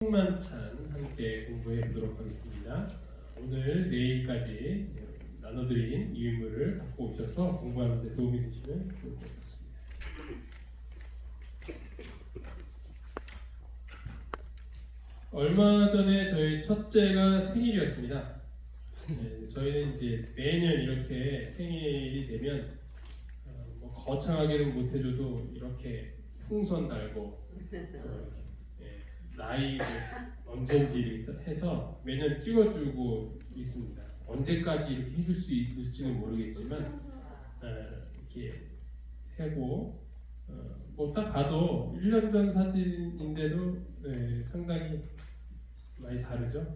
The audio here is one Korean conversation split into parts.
충만찬 함께 공부해 보도록 하겠습니다. 오늘 내일까지 나눠드린 유인물을 갖고 오셔서 공부하는 데 도움이 되시면 좋을 것 같습니다. 얼마 전에 저희 첫째가 생일이었습니다. 저희는 이제 매년 이렇게 생일이 되면 거창하게는 못해줘도 이렇게 풍선 달고 나이 언젠지 해서 매년 찍어주고 있습니다. 언제까지 이렇게 해줄 수 있을지는 모르겠지만 이렇게 하고 뭐 딱 봐도 1년 전 사진인데도 상당히 많이 다르죠.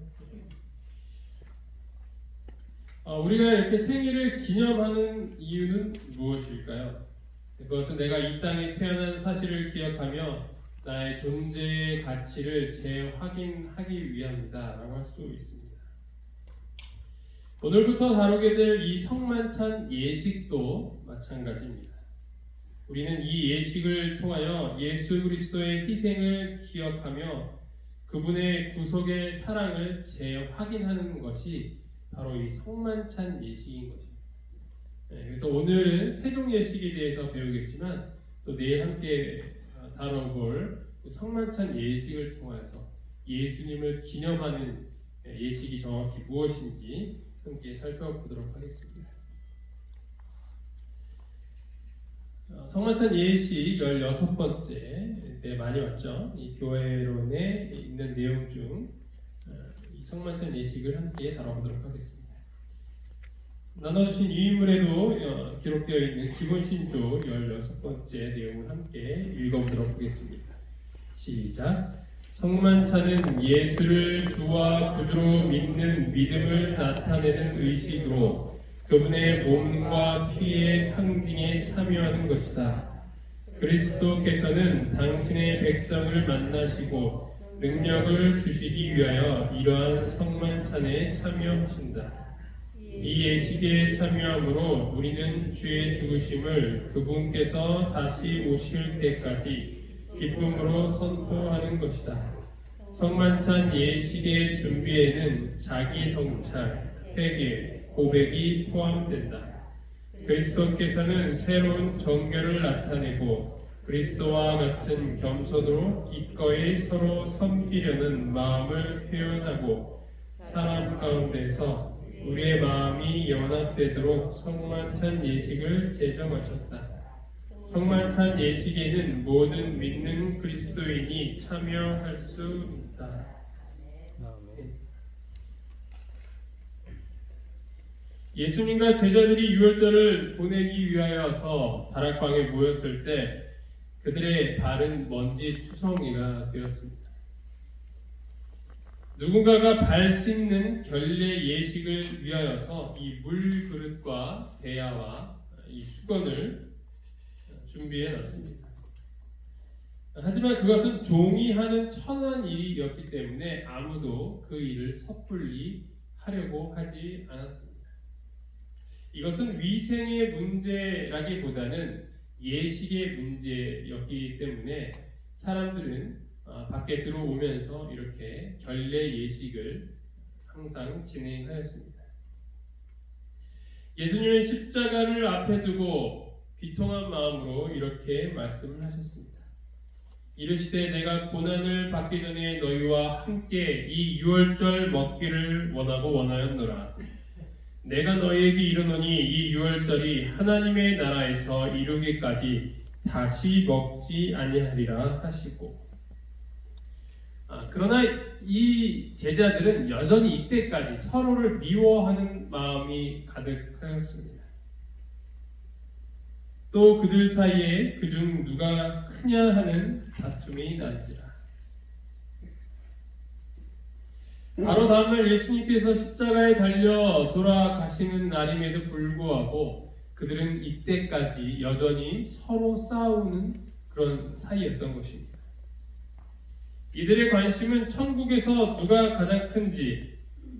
우리가 이렇게 생일을 기념하는 이유는 무엇일까요? 그것은 내가 이 땅에 태어난 사실을 기억하며 나의 존재의 가치를 재확인하기 위함이다 라고 할 수 있습니다. 오늘부터 다루게 될 이 성만찬 예식도 마찬가지입니다. 우리는 이 예식을 통하여 예수 그리스도의 희생을 기억하며 그분의 구속의 사랑을 재확인하는 것이 바로 이 성만찬 예식인 것입니다. 그래서 오늘은 세종 예식에 대해서 배우겠지만 또 내일 함께 다뤄볼 성만찬 예식을 통해서 예수님을 기념하는 예식이 정확히 무엇인지 함께 살펴보도록 하겠습니다. 성만찬 예식 16번째 때 많이 왔죠. 이 교회론에 있는 내용 중 이 성만찬 예식을 함께 다뤄보도록 하겠습니다. 나눠주신 유인물에도 기록되어 있는 기본신조 16번째 내용을 함께 읽어보도록 하겠습니다. 시작. 성만찬은 예수를 주와 구주로 믿는 믿음을 나타내는 의식으로 그분의 몸과 피의 상징에 참여하는 것이다. 그리스도께서는 당신의 백성을 만나시고 능력을 주시기 위하여 이러한 성만찬에 참여하신다. 이 예식에 참여함으로 우리는 주의 죽으심을 그분께서 다시 오실 때까지 기쁨으로 선포하는 것이다. 성만찬 예식의 준비에는 자기 성찰, 회개, 고백이 포함된다. 그리스도께서는 새로운 정결을 나타내고 그리스도와 같은 겸손으로 기꺼이 서로 섬기려는 마음을 표현하고 사람 가운데서 우리의 마음이 연합되도록 성만찬 예식을 제정하셨다. 성만찬 예식에는 모든 믿는 그리스도인이 참여할 수 있다. 예수님과 제자들이 유월절을 보내기 위하여서 다락방에 모였을 때 그들의 발은 먼지 투성이가 되었습니다. 누군가가 발 씻는 결례 예식을 위하여서 이 물 그릇과 대야와 이 수건을 준비해 놨습니다. 하지만 그것은 종이 하는 천한 일이었기 때문에 아무도 그 일을 섣불리 하려고 하지 않았습니다. 이것은 위생의 문제라기보다는 예식의 문제였기 때문에 사람들은 밖에 들어오면서 이렇게 결례 예식을 항상 진행하였습니다. 예수님의 십자가를 앞에 두고 비통한 마음으로 이렇게 말씀을 하셨습니다. 이르시되 내가 고난을 받기 전에 너희와 함께 이 유월절 먹기를 원하였노라. 내가 너희에게 이르노니 이 유월절이 하나님의 나라에서 이루기까지 다시 먹지 아니하리라 하시고 그러나 이 제자들은 여전히 이때까지 서로를 미워하는 마음이 가득하였습니다. 또 그들 사이에 그중 누가 크냐 하는 다툼이 난지라. 바로 다음날 예수님께서 십자가에 달려 돌아가시는 날임에도 불구하고 그들은 이때까지 여전히 서로 싸우는 그런 사이였던 것입니다. 이들의 관심은 천국에서 누가 가장 큰지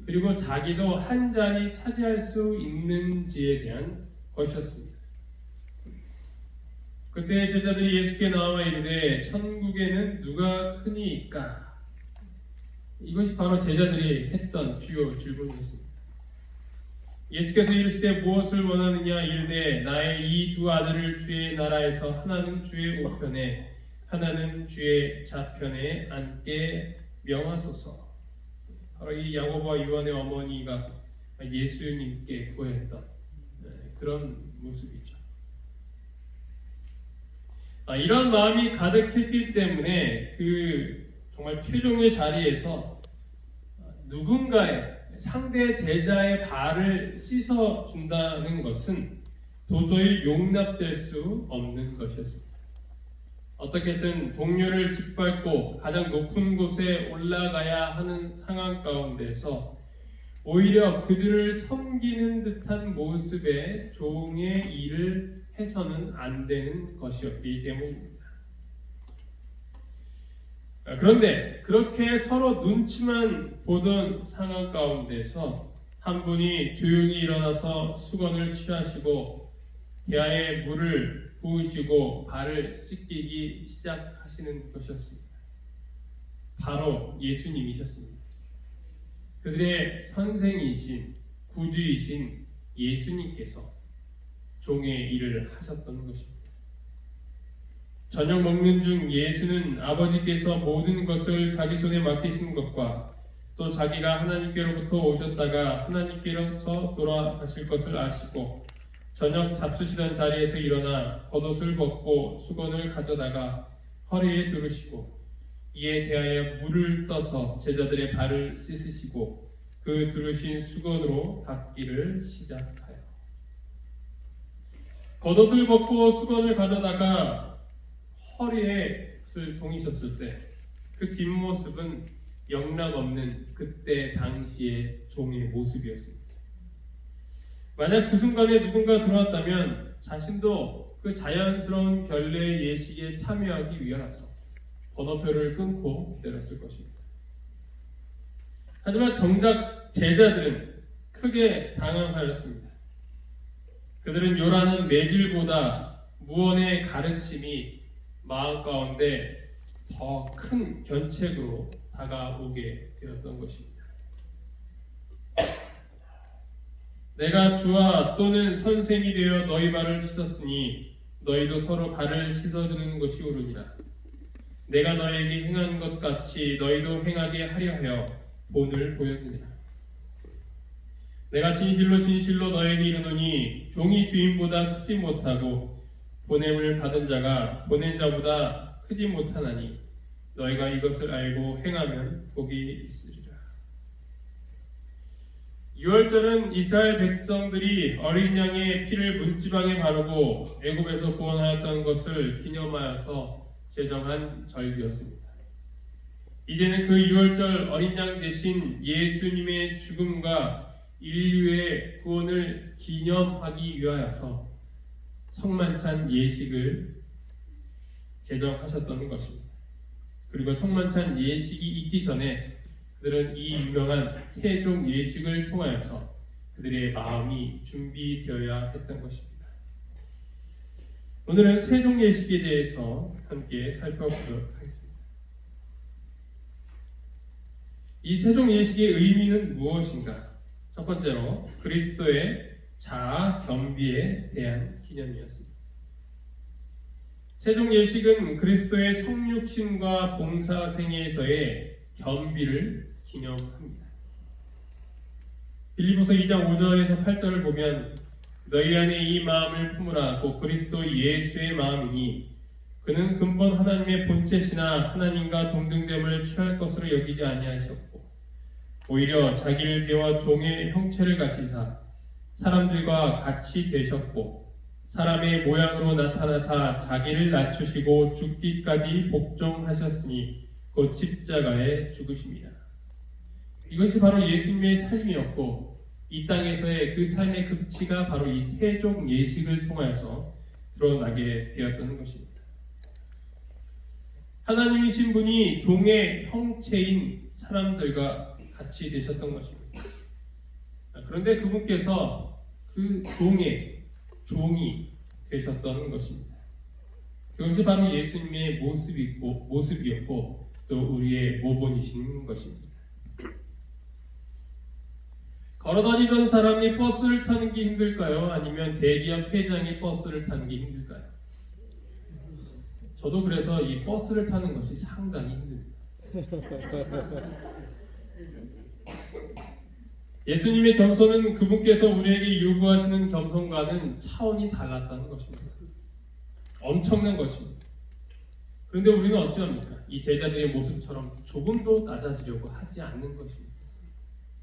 그리고 자기도 한 자리 차지할 수 있는지에 대한 것이었습니다. 그때 제자들이 예수께 나와 이르되 천국에는 누가 크니이까? 이것이 바로 제자들이 했던 주요 질문이었습니다. 예수께서 이르시되 무엇을 원하느냐 이르되 나의 이 두 아들을 주의 나라에서 하나는 주의 우편에 하나는 주의 좌편에 앉게 명하소서. 바로 이 야고보와 요한의 어머니가 예수님께 구했던 그런 모습이죠. 이런 마음이 가득했기 때문에 그 정말 최종의 자리에서 누군가의 상대 제자의 발을 씻어 준다는 것은 도저히 용납될 수 없는 것이었습니다. 어떻게든 동료를 짓밟고 가장 높은 곳에 올라가야 하는 상황 가운데서 오히려 그들을 섬기는 듯한 모습의 종의 일을 해서는 안 되는 것이었기 때문입니다. 그런데 그렇게 서로 눈치만 보던 상황 가운데서 한 분이 조용히 일어나서 수건을 취하시고 대야에 물을 부으시고 발을 씻기기 시작하시는 것이었습니다. 바로 예수님이셨습니다. 그들의 선생이신 구주이신 예수님께서 종의 일을 하셨던 것입니다. 저녁 먹는 중 예수는 아버지께서 모든 것을 자기 손에 맡기신 것과 또 자기가 하나님께로부터 오셨다가 하나님께로서 돌아가실 것을 아시고 저녁 잡수시던 자리에서 일어나 겉옷을 벗고 수건을 가져다가 허리에 두르시고 이에 대하여 물을 떠서 제자들의 발을 씻으시고 그 두르신 수건으로 닦기를 시작하여 겉옷을 벗고 수건을 가져다가 허리에 동이셨을 때 그 뒷모습은 영락없는 그때 당시의 종의 모습이었습니다. 만약 그 순간에 누군가 들어왔다면 자신도 그 자연스러운 결례 예식에 참여하기 위하여서 번호표를 끊고 기다렸을 것입니다. 하지만 정작 제자들은 크게 당황하였습니다. 그들은 요란한 매질보다 무언의 가르침이 마음 가운데 더 큰 견책으로 다가오게 되었던 것입니다. 내가 주와 또는 선생이 되어 너희 발을 씻었으니 너희도 서로 발을 씻어주는 것이 옳으니라. 내가 너희에게 행한 것 같이 너희도 행하게 하려 하여 본을 보였느니라. 내가 진실로 진실로 너희에게 이르노니 종이 주인보다 크지 못하고 보냄을 받은 자가 보낸 자보다 크지 못하나니 너희가 이것을 알고 행하면 복이 있으리라. 유월절은 이스라엘 백성들이 어린 양의 피를 문지방에 바르고 애굽에서 구원하였던 것을 기념하여서 제정한 절기였습니다. 이제는 그 유월절 어린 양 대신 예수님의 죽음과 인류의 구원을 기념하기 위하여서 성만찬 예식을 제정하셨던 것입니다. 그리고 성만찬 예식이 있기 전에 그들은 이 유명한 세종 예식을 통하여서 그들의 마음이 준비되어야 했던 것입니다. 오늘은 세종 예식에 대해서 함께 살펴보도록 하겠습니다. 이 세종 예식의 의미는 무엇인가? 첫 번째로 그리스도의 자아 겸비에 대한 기념이었습니다. 세종 예식은 그리스도의 성육신과 봉사생애에서의 겸비를 기념합니다. 빌립보서 2장 5절에서 8절을 보면 너희 안에 이 마음을 품으라 곧 그리스도 예수의 마음이니 그는 근본 하나님의 본체시나 하나님과 동등됨을 취할 것으로 여기지 아니하셨고 오히려 자기를 비워 종의 형체를 가지사 사람들과 같이 되셨고 사람의 모양으로 나타나사 자기를 낮추시고 죽기까지 복종하셨으니 곧 십자가에 죽으십니다. 이것이 바로 예수님의 삶이었고 이 땅에서의 그 삶의 극치가 바로 이 세종 예식을 통하여서 드러나게 되었던 것입니다. 하나님이신 분이 종의 형체인 사람들과 같이 되셨던 것입니다. 그런데 그분께서 그 종이 되셨던 것입니다. 그것이 바로 예수님의 모습이었고 또 우리의 모본이신 것입니다. 걸어다니던 사람이 버스를 타는 게 힘들까요? 아니면 대기업 회장이 버스를 타는 게 힘들까요? 저도 그래서 이 버스를 타는 것이 상당히 힘듭니다. 예수님의 겸손은 그분께서 우리에게 요구하시는 겸손과는 차원이 달랐다는 것입니다. 엄청난 것입니다. 그런데 우리는 어찌합니까? 이 제자들의 모습처럼 조금도 낮아지려고 하지 않는 것입니다.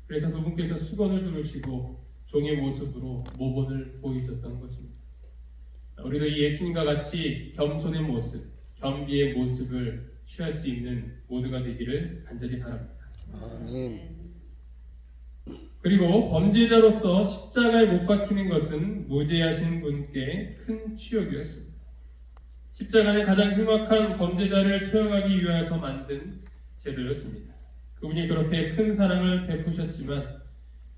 그래서 그분께서 수건을 두르시고 종의 모습으로 모본을 보이셨던 것입니다. 우리도 이 예수님과 같이 겸손의 모습, 겸비의 모습을 취할 수 있는 모두가 되기를 간절히 바랍니다. 아멘. 그리고 범죄자로서 십자가에 못 박히는 것은 무죄하신 분께 큰 치욕이었습니다. 십자가는 가장 흉악한 범죄자를 처형하기 위해서 만든 제도였습니다. 그분이 그렇게 큰 사랑을 베푸셨지만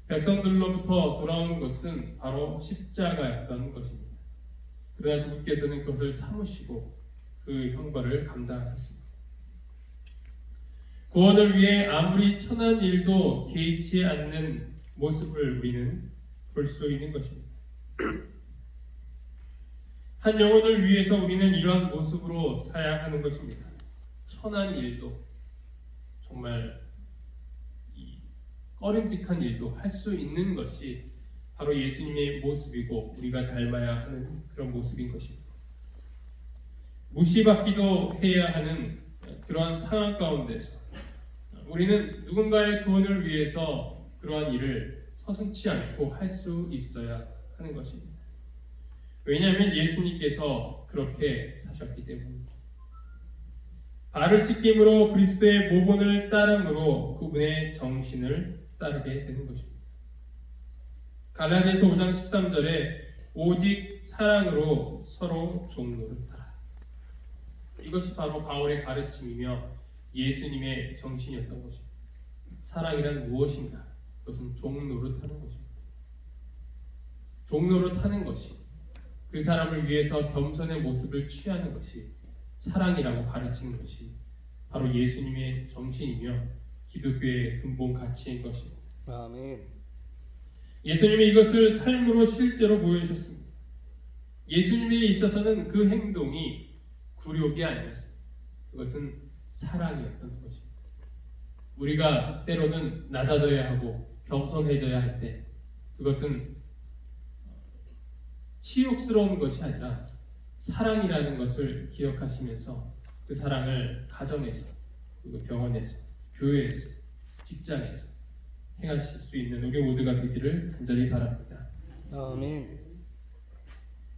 백성들로부터 돌아오는 것은 바로 십자가였던 것입니다. 그러나 그분께서는 그것을 참으시고 그 형벌을 감당하셨습니다. 구원을 위해 아무리 천한 일도 개의치 않는 모습을 우리는 볼 수 있는 것입니다. 한 영혼을 위해서 우리는 이러한 모습으로 살아야 하는 것입니다. 천한 일도, 정말 꺼림직한 일도 할 수 있는 것이 바로 예수님의 모습이고 우리가 닮아야 하는 그런 모습인 것입니다. 무시받기도 해야 하는 그러한 상황 가운데서 우리는 누군가의 구원을 위해서 그러한 일을 서슴지 않고 할 수 있어야 하는 것입니다. 왜냐하면 예수님께서 그렇게 사셨기 때문입니다. 발을 씻김으로 그리스도의 모본을 따름으로 그분의 정신을 따르게 되는 것입니다. 갈라디아서 5장 13절에 오직 사랑으로 서로 종로를 따라. 이것이 바로 바울의 가르침이며 예수님의 정신이었던 것입니다. 사랑이란 무엇인가? 그것은 종로를 타는 것입니다. 종로를 타는 것이 그 사람을 위해서 겸손의 모습을 취하는 것이 사랑이라고 가르치는 것이 바로 예수님의 정신이며 기독교의 근본 가치인 것입니다. 아멘. 예수님이 이것을 삶으로 실제로 보여주셨습니다. 예수님에 있어서는 그 행동이 굴욕이 아니었습니다. 그것은 사랑이었던 것입니다. 우리가 때로는 낮아져야 하고 겸손해져야 할 때 그것은 치욕스러운 것이 아니라 사랑이라는 것을 기억하시면서 그 사랑을 가정에서, 그리고 병원에서, 교회에서, 직장에서 행하실 수 있는 우리 모두가 되기를 간절히 바랍니다. 아멘.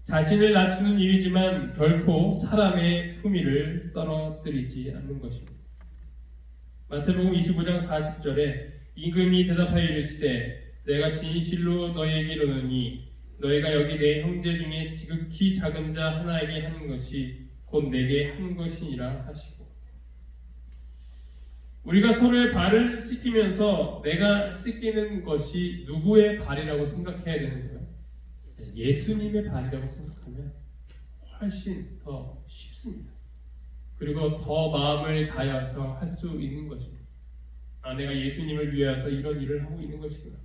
자신을 낮추는 일이지만 결코 사람의 품위를 떨어뜨리지 않는 것입니다. 마태복음 25장 40절에 임금이 대답하여 이르시되 내가 진실로 너희에게 이르노니 너희가 여기 내 형제 중에 지극히 작은 자 하나에게 하는 것이 곧 내게 한 것이니라 하시고, 우리가 서로의 발을 씻기면서 내가 씻기는 것이 누구의 발이라고 생각해야 되는 거예요? 예수님의 발이라고 생각하면 훨씬 더 쉽습니다. 그리고 더 마음을 다해서 할 수 있는 것입니다. 아, 내가 예수님을 위하여서 이런 일을 하고 있는 것이구나.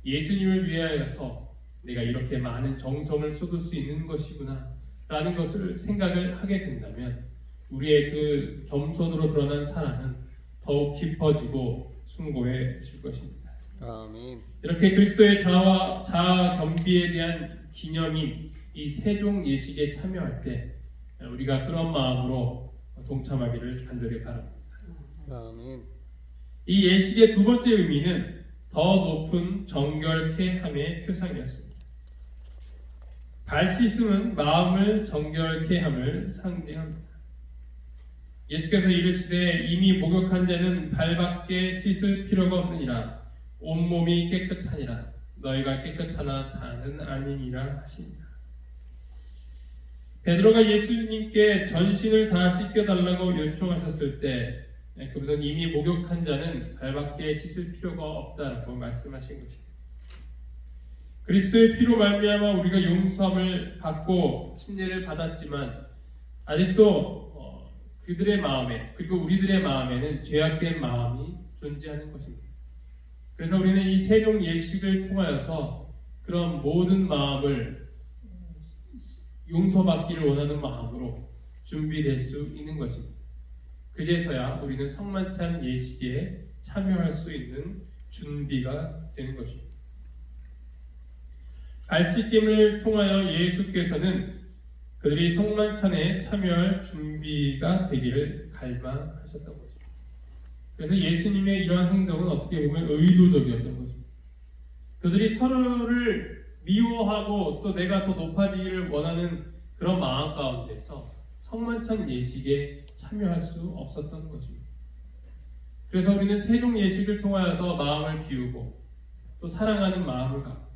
예수님을 위하여서 내가 이렇게 많은 정성을 쏟을 수 있는 것이구나 라는 것을 생각을 하게 된다면 우리의 그 겸손으로 드러난 사랑은 더욱 깊어지고 숭고해질 것입니다. 아멘. 이렇게 그리스도의 자아 겸비에 대한 기념인 이 세종 예식에 참여할 때 우리가 그런 마음으로 동참하기를 간절히 바랍니다. 아멘. 이 예식의 두 번째 의미는 더 높은 정결케 함의 표상이었습니다. 발 씻음은 마음을 정결케 함을 상징합니다. 예수께서 이르시되 이미 목욕한 자는 발밖에 씻을 필요가 없느니라. 온몸이 깨끗하니라. 너희가 깨끗하나 다는 아니니라 하시니라. 베드로가 예수님께 전신을 다 씻겨달라고 요청하셨을 때 그분은 이미 목욕한 자는 발밖에 씻을 필요가 없다라고 말씀하신 것입니다. 그리스도의 피로 말미암아 우리가 용서함을 받고 침례를 받았지만 아직도 그들의 마음에, 그리고 우리들의 마음에는 죄악된 마음이 존재하는 것입니다. 그래서 우리는 이 세종 예식을 통하여서 그런 모든 마음을 용서받기를 원하는 마음으로 준비될 수 있는 것입니다. 그제서야 우리는 성만찬 예식에 참여할 수 있는 준비가 되는 것입니다. 갈씻김을 통하여 예수께서는 그들이 성만찬에 참여할 준비가 되기를 갈망하셨던 것입니다. 그래서 예수님의 이러한 행동은 어떻게 보면 의도적이었던 것입니다. 그들이 서로를 미워하고 또 내가 더 높아지기를 원하는 그런 마음 가운데서 성만찬 예식에 참여할 수 없었던 것입니다. 그래서 우리는 세종 예식을 통하여서 마음을 비우고 또 사랑하는 마음을 갖고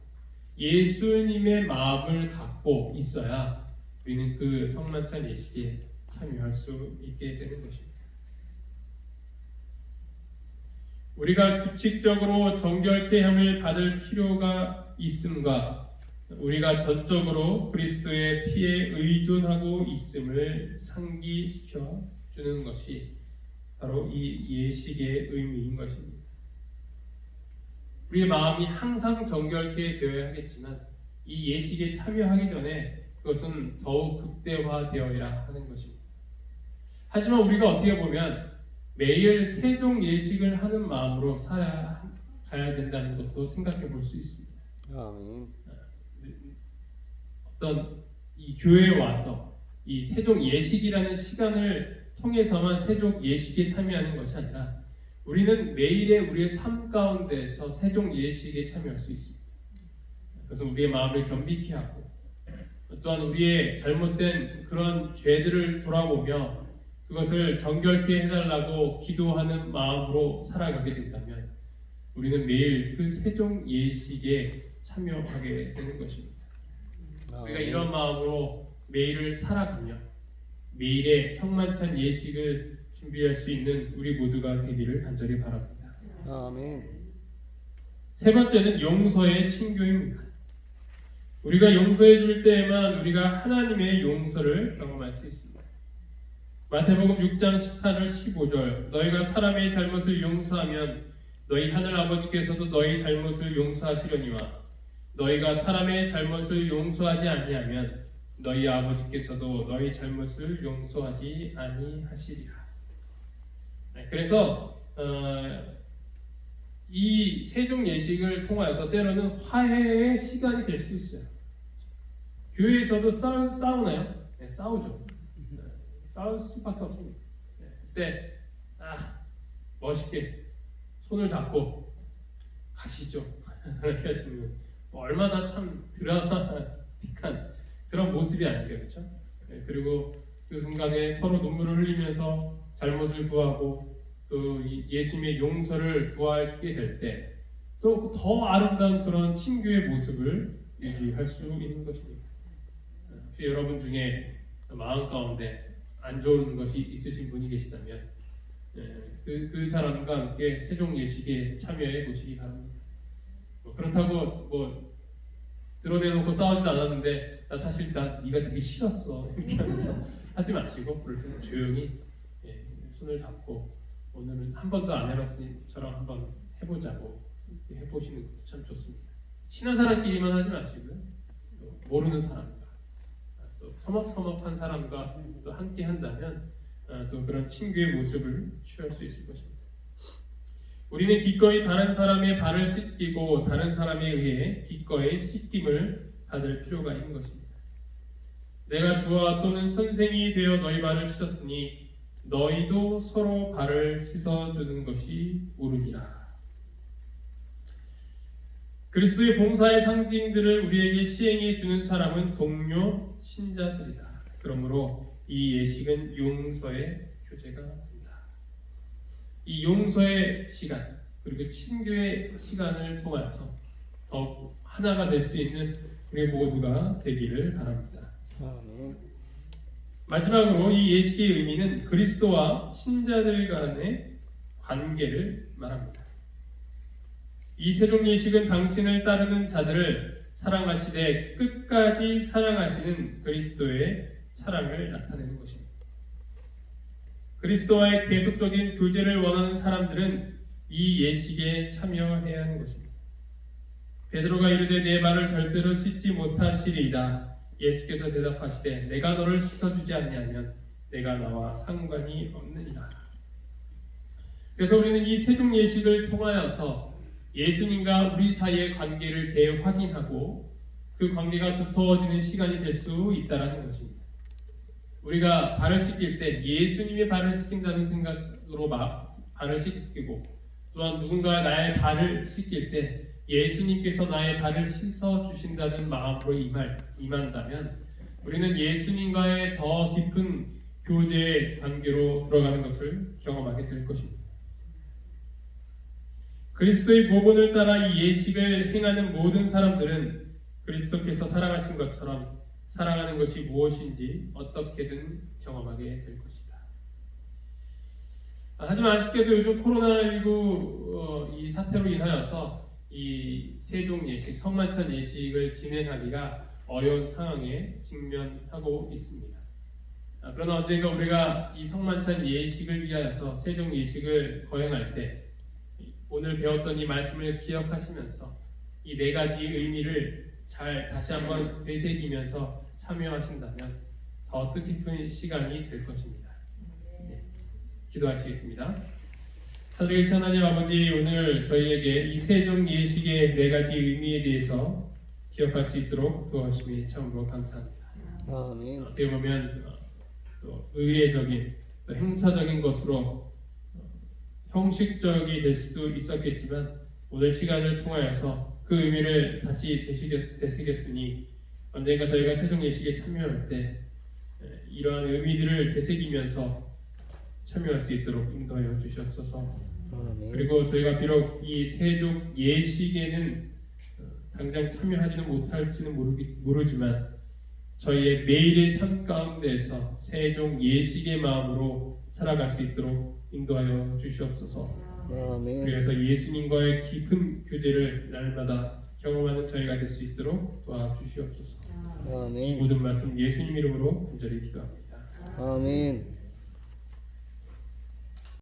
예수님의 마음을 갖고 있어야 우리는 그 성만찬 예식에 참여할 수 있게 되는 것입니다. 우리가 규칙적으로 정결케 함을 받을 필요가 있음과 우리가 전적으로 그리스도의 피에 의존하고 있음을 상기시켜 주는 것이 바로 이 예식의 의미인 것입니다. 우리의 마음이 항상 정결케 되어야 하겠지만 이 예식에 참여하기 전에 그것은 더욱 극대화되어야 하는 것입니다. 하지만 우리가 어떻게 보면 매일 세종 예식을 하는 마음으로 살아가야 된다는 것도 생각해 볼 수 있습니다. 아멘. 어떤 이 교회에 와서 이 세종 예식이라는 시간을 통해서만 세종 예식에 참여하는 것이 아니라 우리는 매일의 우리의 삶 가운데서 세종 예식에 참여할 수 있습니다. 그래서 우리의 마음을 겸비케 하고 또한 우리의 잘못된 그런 죄들을 돌아보며 그것을 정결케 해달라고 기도하는 마음으로 살아가게 된다면 우리는 매일 그 세종 예식에 참여하게 되는 것입니다. 우리가 이런 마음으로 매일을 살아가며 매일의 성만찬 예식을 준비할 수 있는 우리 모두가 되기를 간절히 바랍니다. 아멘. 세 번째는 용서의 친교입니다. 우리가 용서해 줄 때에만 우리가 하나님의 용서를 경험할 수 있습니다. 마태복음 6장 14절 15절 너희가 사람의 잘못을 용서하면 너희 하늘 아버지께서도 너희 잘못을 용서하시려니와 너희가 사람의 잘못을 용서하지 아니하면 너희 아버지께서도 너희 잘못을 용서하지 아니하시리라. 그래서 이 세종 예식을 통하여서 때로는 화해의 시간이 될 수 있어요. 교회에서도 싸우나요? 네, 싸우죠. 싸울 수밖에 없습니다. 그때 멋있게 손을 잡고 가시죠. 그렇게 하시면 얼마나 참 드라마틱한 그런 모습이 아닐까요, 그렇죠? 그리고 그 순간에 서로 눈물을 흘리면서 잘못을 구하고 또 예수님의 용서를 구하게 될 때 또 더 아름다운 그런 친교의 모습을 유지할 수 있는 것입니다. 혹시 여러분 중에 마음 가운데 안 좋은 것이 있으신 분이 계시다면 그 사람과 함께 세종 예식에 참여해 보시기 바랍니다. 그렇다고 드러내놓고 싸우지도 않았는데 나 사실 네가 되게 싫었어 이렇게 하면서 하지 마시고 그럴 때는 조용히 손을 잡고 오늘은 한 번도 안 해봤으니처럼 한번 해보자고 해보시는 것도 참 좋습니다. 친한 사람끼리만 하지 마시고요. 또 모르는 사람과 또 서먹서먹한 사람과 또 함께 한다면 또 그런 친구의 모습을 취할 수 있을 것입니다. 우리는 기꺼이 다른 사람의 발을 씻기고 다른 사람에 의해 기꺼이 씻김을 받을 필요가 있는 것입니다. 내가 주와 또는 선생이 되어 너희 발을 씻었으니 너희도 서로 발을 씻어주는 것이 옳으니라. 그리스도의 봉사의 상징들을 우리에게 시행해 주는 사람은 동료 신자들이다. 그러므로 이 예식은 용서의 교제가 된다. 이 용서의 시간 그리고 친교의 시간을 통하여서 더욱 하나가 될 수 있는 우리 모두가 되기를 바랍니다. 아멘. 마지막으로 이 예식의 의미는 그리스도와 신자들 간의 관계를 말합니다. 이 세종 예식은 당신을 따르는 자들을 사랑하시되 끝까지 사랑하시는 그리스도의 사랑을 나타내는 것입니다. 그리스도와의 계속적인 교제를 원하는 사람들은 이 예식에 참여해야 하는 것입니다. 베드로가 이르되 내 발을 절대로 씻지 못하시리이다. 예수께서 대답하시되 내가 너를 씻어주지 아니하면 내가 나와 상관이 없느니라. 그래서 우리는 이 세종 예식을 통하여서 예수님과 우리 사이의 관계를 재확인하고 그 관계가 두터워지는 시간이 될 수 있다라는 것입니다. 우리가 발을 씻길 때 예수님의 발을 씻긴다는 생각으로 막 발을 씻기고, 또한 누군가 나의 발을 씻길 때 예수님께서 나의 발을 씻어 주신다는 마음으로 임한다면 우리는 예수님과의 더 깊은 교제의 관계로 들어가는 것을 경험하게 될 것입니다. 그리스도의 모본을 따라 이 예식을 행하는 모든 사람들은 그리스도께서 살아가신 것처럼 살아가는 것이 무엇인지 어떻게든 경험하게 될 것이다. 하지만 아쉽게도 요즘 코로나19 이 사태로 인하여서 이 세종 예식, 성만찬 예식을 진행하기가 어려운 상황에 직면하고 있습니다. 그러나 언젠가 우리가 이 성만찬 예식을 위하여서 세종 예식을 거행할 때 오늘 배웠던 이 말씀을 기억하시면서 이 네 가지 의미를 잘 다시 한번 되새기면서 참여하신다면 더 뜻깊은 시간이 될 것입니다. 네, 기도하시겠습니다. 하늘의 하나님 아버지, 오늘 저희에게 이 세종 예식의 네 가지 의미에 대해서 기억할 수 있도록 도와주심에 참으로 감사합니다. 아멘. 어떻게 보면 또 의례적인 또 행사적인 것으로 형식적이 될 수도 있었겠지만 오늘 시간을 통하여서 그 의미를 다시 되새겼으니 언젠가 저희가 세종 예식에 참여할 때 이러한 의미들을 되새기면서 참여할 수 있도록 인도하여 주시옵소서. 아멘. 그리고 저희가 비록 이 세종 예식에는 당장 참여하지는 못할지는 모르지만 저희의 매일의 삶 가운데에서 세종 예식의 마음으로 살아갈 수 있도록 인도하여 주시옵소서. 아멘. 그래서 예수님과의 깊은 교제를 날마다 경험하는 저희가 될 수 있도록 도와주시옵소서. 이 아멘. 모든 말씀 예수님 이름으로 간절히 기도합니다. 아멘.